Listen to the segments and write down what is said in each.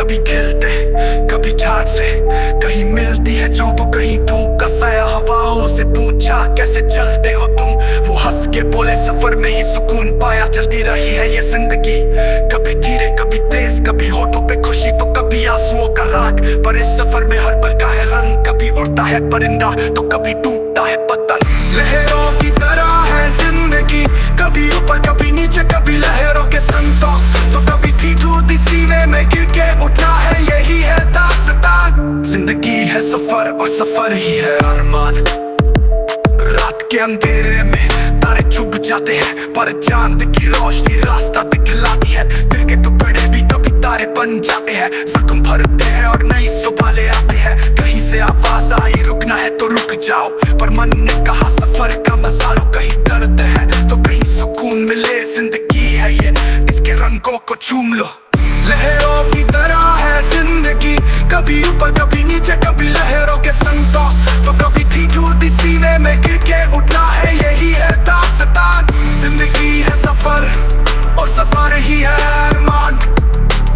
कभी खिलते कभी झाड़ से, कहीं मिलती है जो तो कहीं धूप का साया। हवाओं से पूछा कैसे चलते हो तुम, वो हंस के बोले सफर में ही सुकून पाया। चलती रही है ये जिंदगी, कभी धीरे कभी तेज, कभी होठों पे खुशी तो कभी आंसुओं का राग। पर इस सफर में हर पल का है रंग, कभी उड़ता है परिंदा तो कभी टूटता है पतंग। लहरों की तरह है जिंदगी, कभी ऊपर कभी नीचे, कभी लहरों के संग तो कभी थी टूटी सीने में गिर के उठा है। यही है दास्तान, जिंदगी है सफर और सफर ही है अरमान। रात के अंधेरे में तारे छुप जाते हैं, पर चांद की रोशनी रास्ता दिखलाती है। दिल के टुकड़े भी कभी तारे बन जाते हैं, जख्म भरते हैं और नई सुबह ले आते हैं। कहीं से आवाज आई रुकना है तो रुक जाओ, पर मन ने कहा सफर का मजा लो। कहीं दर्द है तो कहीं सुकून मिले, जिंदगी है ये इसके रंगों को चूम लो। लहरों की तरह है जिंदगी, कभी ऊपर कभी नीचे, कभी लहरों के संग तो कभी थी टूटी सीने में गिर के उठा है। यही है दास्तान, जिंदगी है सफर और सफर ही है अरमान।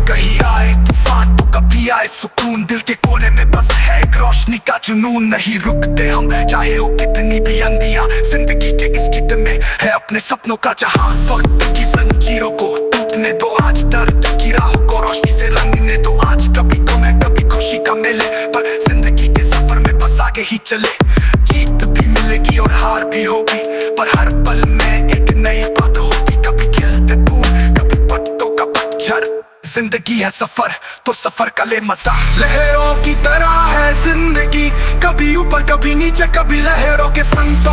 कहीं आए तूफान तो कभी आए सुकून, दिल के कोने में बस है एक रोशनी का जुनून। नहीं रुकते हम चाहे हो कितनी भी अंधियां, जिंदगी के इस गीत में है अपने सपनों का जहां। वक्त की जंजीरों को टूटने दो आज, दर्द की राहों को रोशनी से रंगने दो आज। कभी तुम्हें कभी खुशी का मिले, पर जिंदगी के सफर में बस आगे ही चले। जीत भी मिलेगी और हार भी होगी, पर हर पल में एक नई बात होगी। कभी खिलते फूल कभी पत्तों का पतझड़, जिंदगी है सफर तो सफर का ले मजा। लहरों की तरह है जिंदगी, कभी ऊपर कभी नीचे, कभी लहरों के संग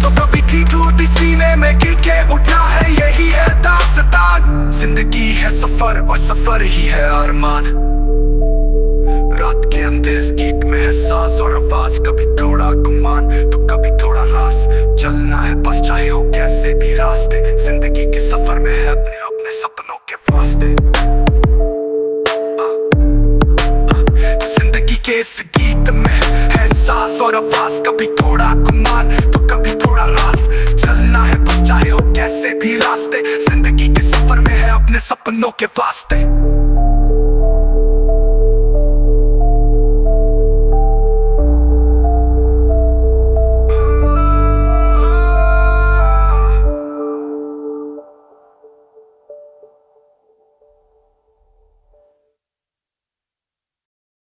तो कभी थी टूटी सीने में गिर के उठा है। यही है दास्तान, जिंदगी है सफर और सफर ही है अरमान। रात के अंधेरे इस गीत में है सांस और आवाज, कभी थोड़ा गुमान तो कभी थोड़ा रास। चलना है बस चाहे हो कैसे भी रास्ते, जिंदगी के सफर में है अपने अपने सपनों के वास्ते। जिंदगी के इस गीत में है सांस और आवाज, कभी थोड़ा गुमान तो कभी थोड़ा रास। चलना है बस चाहे हो कैसे भी रास्ते, जिंदगी के सफर में है अपने सपनों के वास्ते।